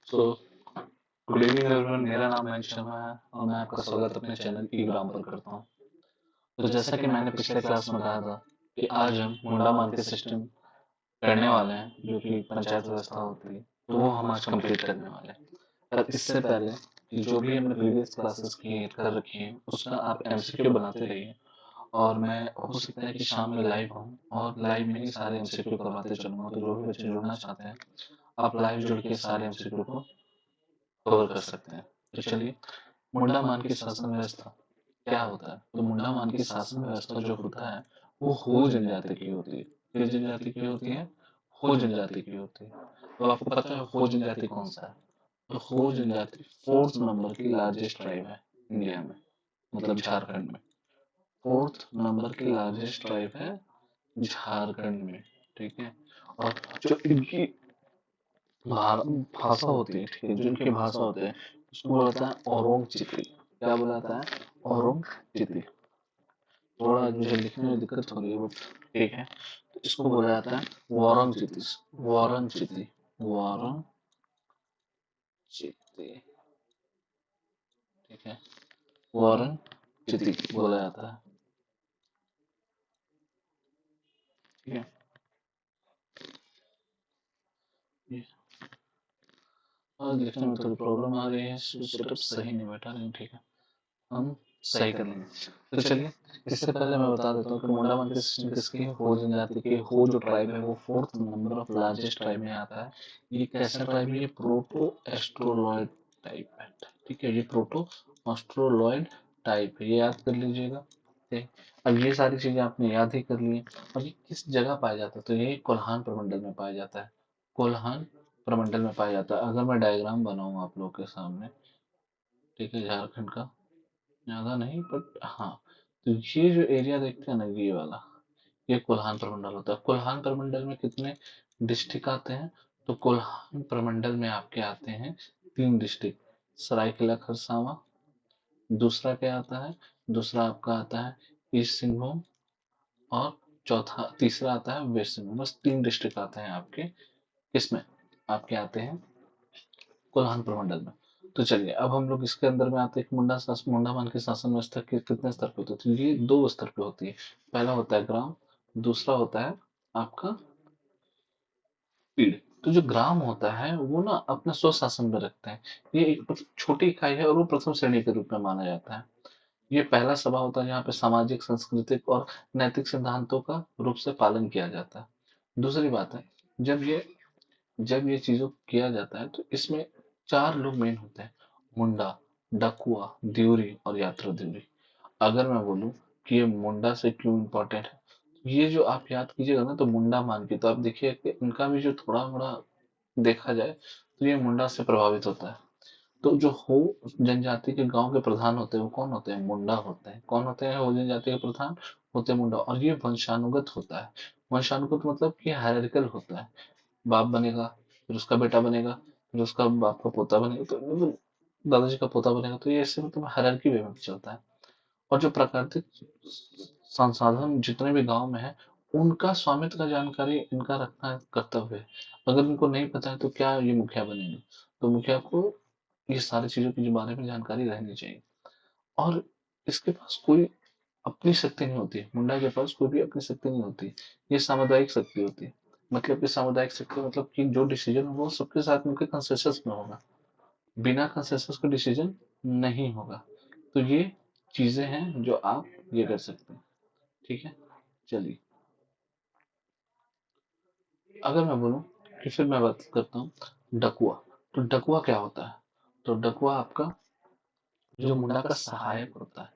So good evening everyone, मेरा नाम मयंक शर्मा है और मैं आपका स्वागत अपने चैनल ई ग्राम पर करता हूँ। तो जैसा कि मैंने पिछले क्लास में कहा था कि आज हम मुंडा मान के सिस्टम करने वाले हैं, जो कि पंचायत व्यवस्था होती है, तो वो हम आज कंप्लीट करने वाले हैं। पर इससे पहले कि जो भी हमने प्रीवियस क्लासेस की कर रखी हैं उसका आप एमसीक्यू बनाते रहिए। और मैं हो सकता है कि शाम में लाइव हूँ और लाइव में ही सारे एमसीक्यू करवाते चलूंगा, तो जो भी बच्चे जुड़ना चाहते हैं आप लाइव जुड़ के सारे एमसीक्यू को कवर कर सकते हैं। तो चलिए, मुंडा मान की शासन व्यवस्था क्या होता है। तो मुंडा मान की शासन व्यवस्था जो होता है वो हो जनजाति की होती है। किस जनजाति की होती है? हो जनजाति की होती है। तो आपको पता है हो जनजाति कौन सा है? तो हो जनजाति फोर्थ नंबर की लार्जेस्ट ट्राइब है इंडिया में, मतलब झारखंड में। फोर्थ नंबर की लार्जेस्ट ट्राइब है झारखंड में, ठीक है। और जो इनकी भाषा होती है, ठीक है, जो इनकी भाषा होती है उसको बोला जाता है औरोंग चिती। क्या बोला जाता है? औरोंग चिती। थोड़ा मुझे लिखने में दिक्कत हो रही है, बट ठीक है। तो इसको बोला जाता है वारंग चिती। वारंग चिती। वारंग चिती, ठीक है। वारंग चिती बोला जाता है, ठीक है। और लिखने में थोड़ी प्रॉब्लम आ रही है, सेटअप सही नहीं बैठा, नहीं, ठीक है, हम सही कर लेंगे। तो चलिए, इससे पहले मैं बता देता हूँ कि मुंडा मान के सिस्टम किसकी है। हो जनजाति की हो जो ट्राइब है वो fourth number of largest tribe में आता है। ये कैसा ट्राइब है? ये प्रोटो एस्ट्रोलॉइड टाइप है, ठीक है। ये प्रोटो एस्ट्रोलॉइड टाइप है, ये याद कर लीजिएगा, ठीक। अब ये सारी चीजें आपने याद ही कर ली हैं। और ये किस जगह पाया जाता है? तो ये कोल्हान प्रमंडल में पाया जाता है। कोल्हान प्रमंडल में पाया जाता है। अगर मैं डायग्राम बनाऊं आप लोग के सामने, ठीक है, झारखंड का, ज्यादा नहीं बट हाँ, तो ये जो एरिया देखते हैं ना, ये वाला, ये कोल्हान प्रमंडल होता है। कोल्हान प्रमंडल में कितने डिस्ट्रिक्ट आते हैं? तो कोल्हान प्रमंडल में आपके आते हैं 3 डिस्ट्रिक्ट। सरायकेला खरसावां, दूसरा क्या आता है? दूसरा आपका आता है ईस्ट सिंहभूम, और चौथा तीसरा आता है वेस्ट सिंहभूम। बस 3 डिस्ट्रिक्ट आते हैं आपके, किसमें? आपके आते हैं कोल्हान प्रमंडल में। तो चलिए, अब हम लोग इसके अंदर में आते हैं कि मुंडा मान की शासन व्यवस्था कितने स्तर पे होती है। तो ये 2 स्तर पे होती है। पहला होता है ग्राम, दूसरा होता है आपका पीढ़। तो जो ग्राम होता है वो ना अपना स्वशासन में रखते हैं। ये एक छोटी इकाई है और वो प्रथम श्रेणी के रूप में माना जाता है। ये पहला सभा होता है जहाँ पे सामाजिक, सांस्कृतिक और नैतिक सिद्धांतों का रूप से पालन किया जाता है। दूसरी बात है, जब ये जब ये चीजों को किया जाता है तो इसमें 4 लोग मेन होते हैं: मुंडा, डकुआ, देउरी और यात्रा देउरी। अगर मैं बोलूं कि ये मुंडा से क्यों इम्पोर्टेंट है, ये जो आप याद कीजिएगा ना, तो मुंडा मान के तो आप देखिए कि इनका भी जो थोड़ा मोड़ा देखा जाए तो ये मुंडा से प्रभावित होता है। तो जो हो जनजाति के गांव के प्रधान होते हैं वो कौन होते हैं? मुंडा होते हैं। कौन होते हैं हो जनजाति के प्रधान? होते हैं मुंडा। और ये वंशानुगत होता है। वंशानुगत मतलब कि हायरार्किकल होता है। बाप बनेगा, फिर उसका बेटा बनेगा, फिर उसका बाप का पोता बनेगा, तो मतलब दादाजी का पोता बनेगा। तो ये ऐसे मतलब हायरार्की वे में चलता है। और जो प्राकृतिक संसाधन जितने भी गांव में है उनका स्वामित्व का जानकारी इनका रखना कर्तव्य है। अगर इनको नहीं पता है तो क्या ये मुखिया बनेंगे? तो मुखिया को ये सारी चीजों के बारे में जानकारी रहनी चाहिए। और इसके पास कोई अपनी शक्ति नहीं होती है। मुंडा के पास कोई भी अपनी शक्ति नहीं होती। ये सामुदायिक शक्ति होती है। मतलब कि सामुदायिक शक्ति मतलब कि जो डिसीजन होगा वो सबके साथ मिलकर कंसेंसस में होगा। बिना कंसेंसस के डिसीजन नहीं होगा। तो ये चीजें हैं जो आप ये कर सकते हैं, ठीक है। चलिए, अगर मैं बोलूं कि फिर मैं बात करता हूँ डकुआ। तो डकुआ क्या होता है? तो डकुआ आपका जो मुंडा का सहायक होता है।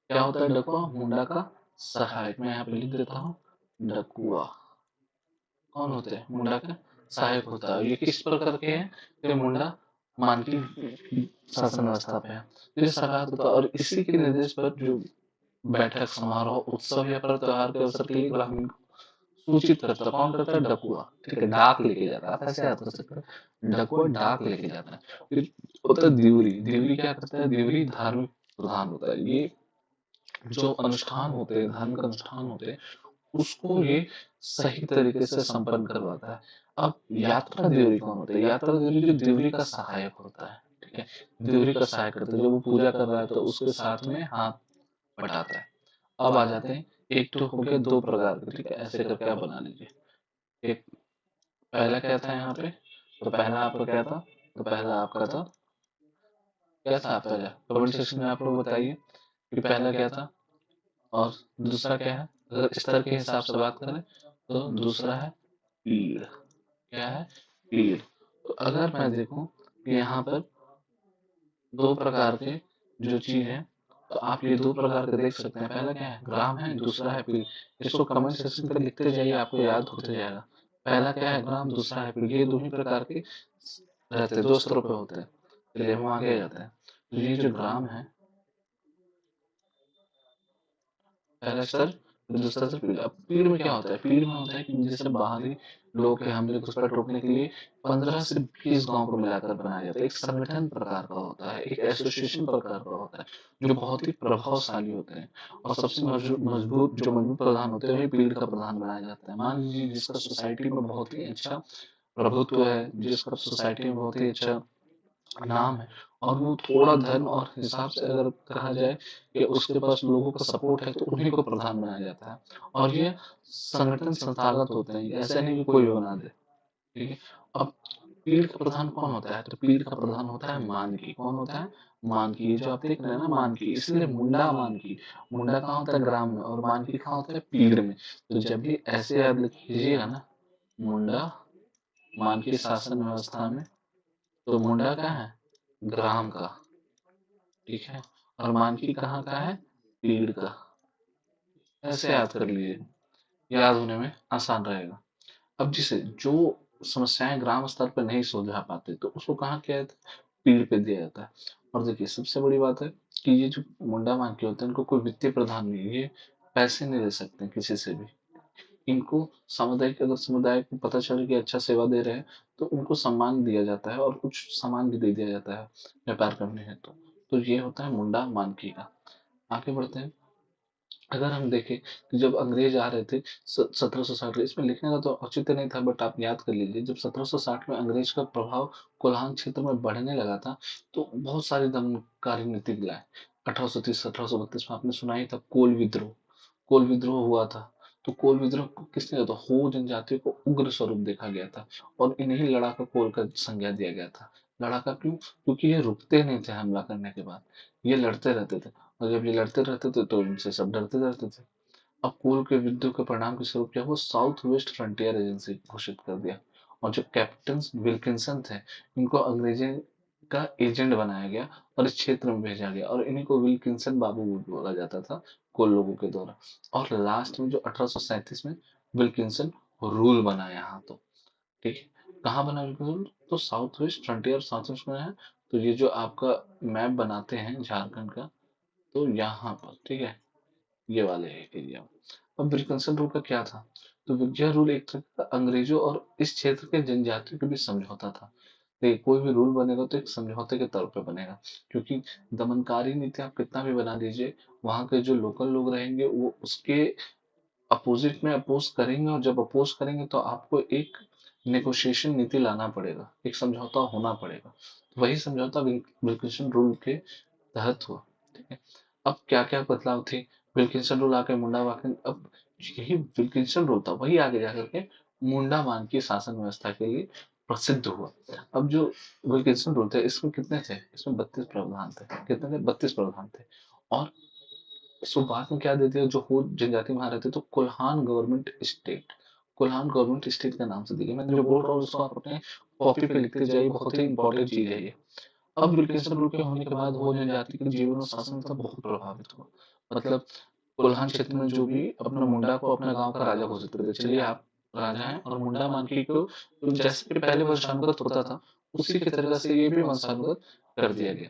क्या होता है डकुआ? मुंडा का सहायक। मैं यहाँ पे लिख देता हूँ, डकुआ कौन होते हैं? मुंडा का सहायक होता है। ये किस प्रकार के हैं? ये मुंडा मान की शासन व्यवस्था पे है। तो ये सहायक होता है और इसी के निर्देश पर जो बैठक, समारोह, उत्सव या पर्व त्योहार के अवसर के लिए ग्रामीण को सूचित करता है। कौन करता है? डकुआ, ठीक है। डाक लेके जाता है। आप ऐसे याद कर सकते हैं, डकुआ डाक लेके जाता है। फिर होता है देवरी। देवरी क्या करता है? देवरी धार्मिक प्रधान होता है। ये जो अनुष्ठान होते हैं, धार्मिक अनुष्ठान होते हैं, उसको ये सही तरीके से संपन्न करवाता है। अब यात्रा देवरी कौन होता है? यात्रा देवरी जो देवरी का सहायक होता है, ठीक है, देवरी का सहायक करता है। जब वो पूजा कर रहा है तो उसके साथ में हाथ बटाता है। अब आ जाते हैं, एक तो हो गया दो प्रकार के, ठीक है, ऐसे करके आप बना लीजिए। एक पहला क्या था यहाँ पे, तो पहला आपका क्या था, तो पहला आपका था, क्या था पहला, कमेंट सेक्शन में आप लोग बताइए कि पहला क्या था और दूसरा क्या है। अगर स्तर के हिसाब से बात करें तो दूसरा है पीड़। क्या है? पीड़। तो अगर मैं देखूं कि यहाँ पर दो प्रकार के जो चीज है, तो आप ये दो प्रकार के देख सकते हैं। पहला क्या है, ग्राम है, दूसरा है पीड़। इसको कमेंट सेक्शन पे लिखते जाइए, आपको याद होते जाएगा। पहला क्या है, ग्राम, दूसरा है पीड़। ये दो ही प्रकार के रहते हैं, दो स्तरों पे होते हैं। चलिए हम आगे जाते हैं। तो ये जो ग्राम है, पहला स्तर, दूसरा स्तर पीढ़। अब पीढ़ में क्या होता है, पीढ़ में होता है कि जैसे बाहरी लोगों के हमले घुसपैठ रोकने के लिए 15 से 20 गांव को मिलाकर बनाया जाता है। एक संगठन प्रकार का होता है, एक एसोसिएशन प्रकार का होता है, जो बहुत ही प्रभावशाली होते हैं। और सबसे मजबूत प्रधान होते हैं, पीढ़ का प्रधान बनाया जाता है। मान लीजिए जिसका सोसाइटी में बहुत ही अच्छा प्रभुत्व है, जिसका सोसाइटी में बहुत ही अच्छा नाम है, और वो थोड़ा धन और हिसाब से अगर कहा जाए कि उसके पास लोगों का सपोर्ट है, तो उन्हीं को प्रधान बनाया जाता है। और ये संगठन संस्थागत होते हैं, ऐसा नहीं कि कोई भी बना दे, ठीक है। अब पीढ़ का प्रधान कौन होता है, तो पीढ़ का प्रधान होता है मानकी। कौन होता है? मानकी। ये जो आप देख रहे हैं ना, मानकी, इसलिए मुंडा मानकी। मुंडा कहाँ होता है? ग्राम में। और मानकी कहाँ होता है? पीढ़ में। तो जब भी ऐसे याद लीजिएगा ना, मुंडा मानकी शासन व्यवस्था में, तो मुंडा क्या है? ग्राम का, ठीक है, और मानकी कहाँ का है? पीड़ का। ऐसे याद कर लीजिए, याद होने में आसान रहेगा। अब जिसे जो समस्याएं ग्राम स्तर पर नहीं सुलझा पाते, तो उसको कहाँ किया जाता है? पीड़ पे दिया जाता है। और देखिए सबसे बड़ी बात है कि ये जो मुंडा मानकी होते हैं, इनको कोई वित्तीय प्रधान नहीं है, ये पैसे नहीं दे सकते किसी से भी। इनको सामुदायिक, अगर समुदाय को पता चले कि अच्छा सेवा दे रहे हैं, तो उनको सम्मान दिया जाता है और कुछ सामान भी दे दिया जाता है व्यापार करने हेतु। तो ये होता है मुंडा मानकी का। आगे बढ़ते हैं। अगर हम देखें कि जब अंग्रेज आ रहे थे 1760, इसमें लिखने का तो औचित्य नहीं था, बट आप याद कर लीजिए, जब 1760 में अंग्रेज का प्रभाव कोल्हान क्षेत्र में बढ़ने लगा था, तो बहुत सारी दमनकारी नीति लाए। 1830 1832 में आपने सुना ही था, कोल विद्रोह। कोल विद्रोह हुआ था। तो कोल विद्रोह किसने किया था? हो जनजातियों को उग्र स्वरूप देखा गया था, और इन्हीं लड़ाका कोल का संज्ञा दिया गया था। लड़ाका क्यों? क्योंकि ये रुकते नहीं थे हमला करने के बाद, ये लड़ते रहते थे। और जब ये लड़ते रहते थे तो इनसे सब डरते रहते थे। अब कोल के विद्रोह के परिणाम के स्वरूप क्या हुआ? साउथ वेस्ट फ्रंटियर एजेंसी घोषित कर दिया, और जो कैप्टन विल्किंसन थे, इनको अंग्रेजी का एजेंट बनाया गया और इस क्षेत्र में भेजा गया, और इन्हीं को विल्किंसन बाबू बोला जाता था कोल लोगों के द्वारा। और लास्ट में जो 1837 में विल्किंसन रूल बना यहाँ, तो ठीक है, कहाँ बना रूल? तो south west frontier, south west में है। तो ये जो आपका मैप बनाते हैं झारखंड का, तो यहाँ पर, ठीक है, ये वाले एरिया में। अब विल्किंसन रूल का क्या था? तो यह रूल एक तरह का अंग्रेजों और इस क्षेत्र के जनजातियों के बीच समझौता था। देखिए कोई भी रूल बनेगा तो एक समझौते के तौर पे बनेगा, क्योंकि दमनकारी नीति आप कितना भी बना लीजिए, वहाँ के जो लोकल लोग रहेंगे वो उसके अपोजिट में अपोज करेंगे, और जब अपोज करेंगे तो आपको एक नेगोशिएशन नीति लाना पड़ेगा, एक समझौता होना पड़ेगा। तो वही समझौता विल्किंसन रूल के तहत हुआ, ठीक है। अब क्या क्या बदलाव थे? विल्किंसन रूल आके मुंडा वाकई, अब यही विल्किंसन रूल था, वही आगे जाकर के मुंडा मान की शासन व्यवस्था के लिए प्रसिद्ध हुआ। अब जो विल्किंसन रूल थे, इसमें कितने थे? इसमें 32 प्रावधान थे। कितने थे? 32 प्रावधान थे। और इसको बाद में क्या दे दिया, जो हो जनजाति वहां रहते, तो Kolhan government state, Kolhan government state के नाम से दी गई। मैं जो बोल रहा हूँ उसको आप अपने कॉपी पे लिखते जाइए, बहुत ही इंपॉर्टेंट चीज है ये। अब विल्किंसन रूल के होने के बाद हो जनजाति के जीवन और शासन व्यवस्था बहुत प्रभावित हुआ। मतलब कोल्हान क्षेत्र में जो भी अपना मुंडा को अपना गांव का राजा घोषित कर दिया, चलिए आप राजा हैं, और मुंडा मानकी को जैसे कि पहले वंशानुगत होता था, उसी के तरीके से ये भी वंशानुगत कर दिया गया।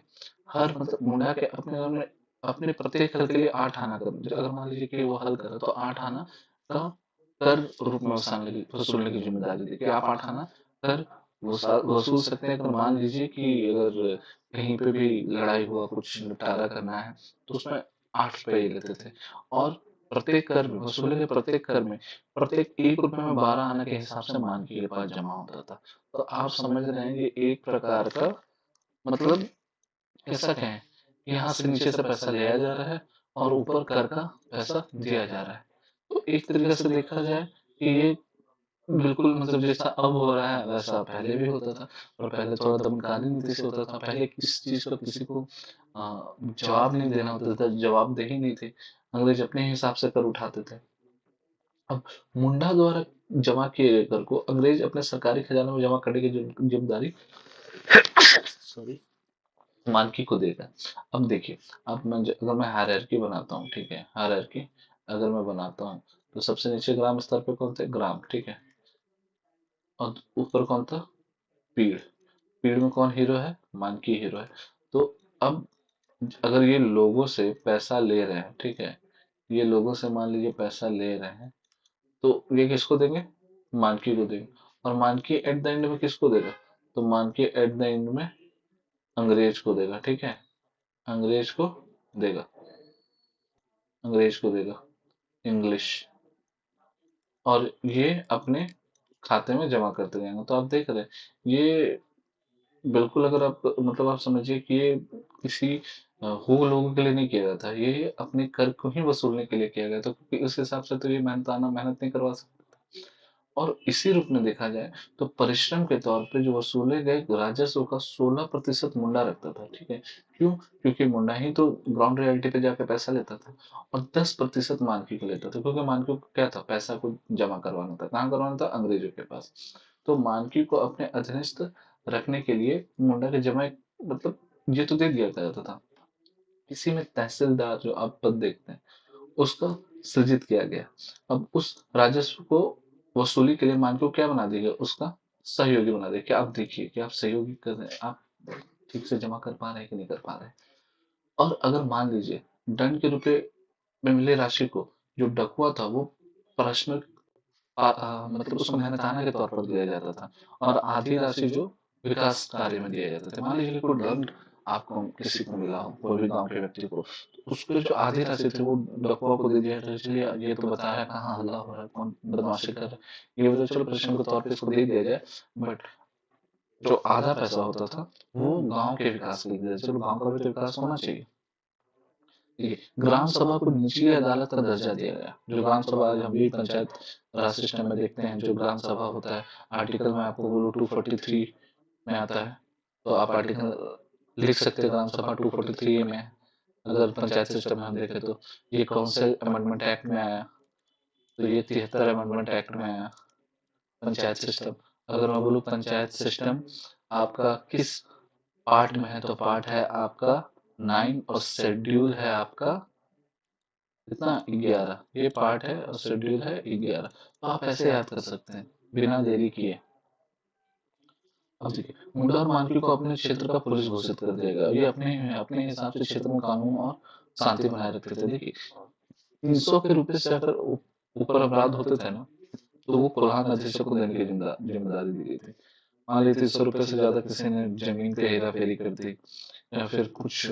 हर मतलब मुंडा के अपने घर में, अपने प्रत्येक हल के लिए 8 आना कर, अगर मान लीजिए कि वो हल करे, तो 8 आना का कर रूप में वसूलने की जिम्मेदारी दी कि आप 8 आना कर वसूल सकते हैं। अगर मान लीजिए कि अगर कहीं पे भी लड़ाई हुआ, कुछ निपटारा करना है, तो उसमें 8 रुपए ये लेते थे। और प्रत्येक कर में वसूले गए प्रत्येक कर में प्रत्येक 1 रुपए में 12 आने के हिसाब से मानकी के पास जमा होता था। तो आप समझ रहे हैं ये एक प्रकार का मतलब कैसा कहें, यहाँ से नीचे से पैसा लिया जा रहा है और ऊपर कर का पैसा दिया जा रहा है। तो एक तरीके से देखा जाए कि ये बिल्कुल मतलब जैसा अब हो रहा है वैसा पहले भी होता था। और पहले थोड़ा दमनकारी नीति से होता था। पहले किस चीज का किसी को जवाब नहीं देना होता था, जवाबदेही नहीं थी। अंग्रेज अपने हिसाब से कर उठाते थे। अब मुंडा द्वारा जमा किए गए कर को अंग्रेज अपने सरकारी खजाने में जमा करने की जिम्मेदारी सॉरी मानकी को देगा। अब देखिए, अब अगर मैं हायरार्की बनाता हूँ, ठीक है, हायरार्की अगर मैं बनाता हूँ तो सबसे नीचे ग्राम स्तर पे कौन थे, ग्राम, ठीक है, और ऊपर कौन था, पीड़। पीड़ में कौन हीरो है, मानकी हीरो है। तो अब अगर ये लोगों से पैसा ले रहे हैं, ठीक है, ये लोगों से मान लीजिए पैसा ले रहे हैं, तो ये किसको देंगे, मानकी को देंगे। और मानकी एट द एंड में किसको देगा, तो मानकी एट द एंड में अंग्रेज को देगा, ठीक है, अंग्रेज को देगा, अंग्रेज को देगा, इंग्लिश। और ये अपने खाते में जमा करते जाएंगे। तो आप देख रहे हैं ये बिल्कुल, अगर आप मतलब आप समझिए कि ये किसी हो लोगों के लिए नहीं किया गया था, ये अपने कर को ही वसूलने के लिए किया गया था, क्योंकि उस हिसाब से तो ये मेहनताना मेहनत नहीं करवा सकते। और इसी रूप में देखा जाए तो परिश्रम के तौर पे जो वसूले गए राजस्व का 16% मुंडा रखता था, ठीक है। क्यों, क्योंकि मुंडा ही तो ग्राउंड रियलिटी पे जाके पैसा लेता था। और 10% मानकी को लेता था, क्योंकि मानकी को क्या था, पैसा को जमा करवाना था, कहाँ करवाना था, अंग्रेजों के पास। तो मानकी को अपने अधीनस्थ रखने के लिए मुंडा के जमा मतलब ये तो दे दिया जाता था। इसी में तहसीलदार जो आप पद देखते हैं उसका सृजित किया गया। अब उस राजस्व को वसूली के लिए मान को क्या बना दिया, उसका सहयोगी बना दिया कि आप देखिए कि आप सहयोगी कर रहे हैं, आप ठीक से जमा कर पा रहे हैं कि नहीं कर पा रहे हैं। और अगर मान लीजिए दंड के रुपए में मिले राशि को जो डकुआ था वो प्रश्न मतलब उसको मेहनताना के तौर पर दिया जाता था। और आधी राशि जो विकास कार्य में दिया जाता था। मान लीजिए कोई दंड आपको किसी को मिला हो, कोई भी गांव के व्यक्ति को, तो उसके जो आधी राशि थी वो डकुआ को दे दिया, तो इसलिए ये तो बताया कहाँ हल्ला हो रहा है, कौन बदमाशी कर रहा है, ये तो चलो प्रश्न के तौर पे इसको दे दिया जाए। बट जो आधा पैसा होता था वो गांव के विकास के लिए, चलो गांव का भी तो विकास होना चाहिए। ठीक है, ग्राम सभा को निचली अदालत का दर्जा दिया गया। जो ग्राम सभा आज हम भी पंचायत राज सिस्टम में देखते हैं, जो ग्राम सभा होता है, आर्टिकल में आपको बोलो 243 में आता है, तो आप आर्टिकल लिख सकते हैं ग्राम सभा 243 में। अगर पंचायत सिस्टम में हम देखें तो ये कौन से अमेंडमेंट एक्ट में आया, तो ये 73 अमेंडमेंट एक्ट में आया पंचायत सिस्टम। अगर मैं बोलूँ पंचायत सिस्टम आपका किस पार्ट में है, तो पार्ट है आपका 9 और शेड्यूल है आपका कितना, 11। ये पार्ट है और शेड्यूल है 11। तो आप ऐसे याद कर सकते हैं बिना देरी किए। अब देखिए, मुंडा और मानकी को अपने क्षेत्र का पुलिस घोषित कर दिया गया। ये अपने अपने हिसाब से क्षेत्र में कानून और शांति बनाए रखते थे। देखिए, 300 के रुपए से अगर ऊपर अपराध होते थे ना, तो वो कोल्हान अधीक्षक को देने की जिम्मेदारी दी गई थी। मान लीजिए 300 रुपए से ज्यादा किसी ने जमीन पे हेरा फेरी कर दी या फिर कुछ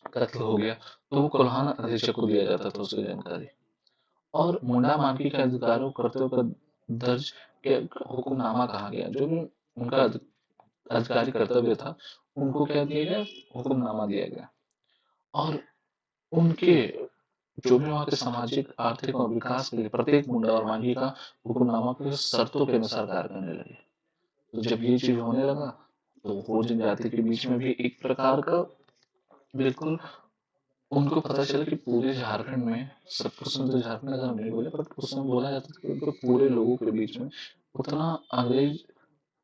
कत्ल हो गया, तो वो कोल्हान अधीक्षक को दिया जाता था उसकी जानकारी। और मुंडा मानकी के अधिकारों कर्तव्यों का दर्ज के हुक्मनामा कहा गया। जो भी उनका अधिकारी कर्तव्य था उनको क्या दिया गया, हुक्मनामा दिया गया। और उनके जो भी वहाँ के सामाजिक आर्थिक और विकास के लिए प्रत्येक मुंडा और मांझी का हुक्मनामा के शर्तों के अनुसार कार्य करने लगे। तो जब ये चीज होने लगा तो हो जनजाति के बीच में भी एक प्रकार का बिल्कुल उनको पता चला कि पूरे झारखंड में सब कुछ तो झारखंड अगर हम नहीं बोले बट उस समय बोला जाता था कि उनको पूरे लोगों के बीच में उतना अंग्रेज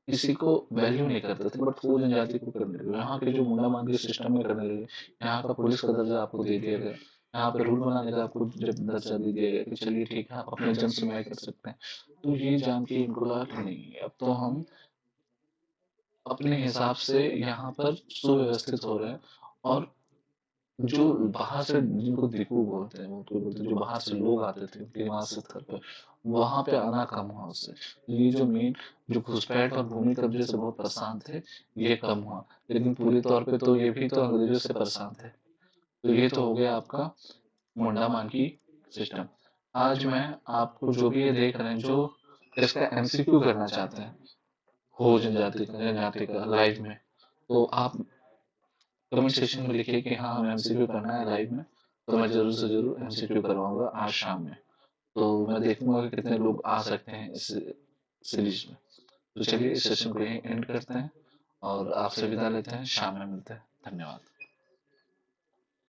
किसी को वैल्यू नहीं करते थे, बट वो जनजाति को करने लगे। यहाँ के जो मुंडा मांझी सिस्टम में करने लगे, यहाँ का पुलिस का दर्जा आपको दे दिया गया, यहाँ पे रूल बनाने का आपको जब दर्जा दे दिया गया कि चलिए ठीक है आप अपने जन सुनवाई कर सकते हैं। तो ये जान के इनको लगा कि नहीं, अब तो हम अपने हिसाब से यहाँ पर सुव्यवस्थित हो रहे हैं। और जो बाहर से जिनको दिक्कू बोलते हैं, वो तो बोलते हैं जो बाहर से लोग आते थे निवास स्थल पर, वहां पे आना कम हुआ उससे। ये जो मेन जो घुसपैठ और भूमि कब्जे से बहुत परेशान थे, ये कम हुआ। लेकिन पूरी तौर पे तो ये भी तो अंग्रेजों से परेशान थे। तो ये तो हो गया आपका मुंडा मानकी सिस्टम। आज मैं आपको जो भी ये देख रहे हैं, जो इसका एमसीक्यू करना चाहते हैं, हो जनजाति का लाइव में, तो आप कमेंट सेक्शन में लिखिए कि हाँ हमें एमसीक्यू करना है लाइव में, तो मैं जरूर से जरूर एमसीक्यू करवाऊंगा आज शाम में। तो मैं देखूंगा कि कितने लोग आ सकते हैं इस सीरीज में। तो चलिए इस सेशन को यहीं एंड करते हैं और आपसे विदा लेते हैं, शाम में मिलते हैं। धन्यवाद।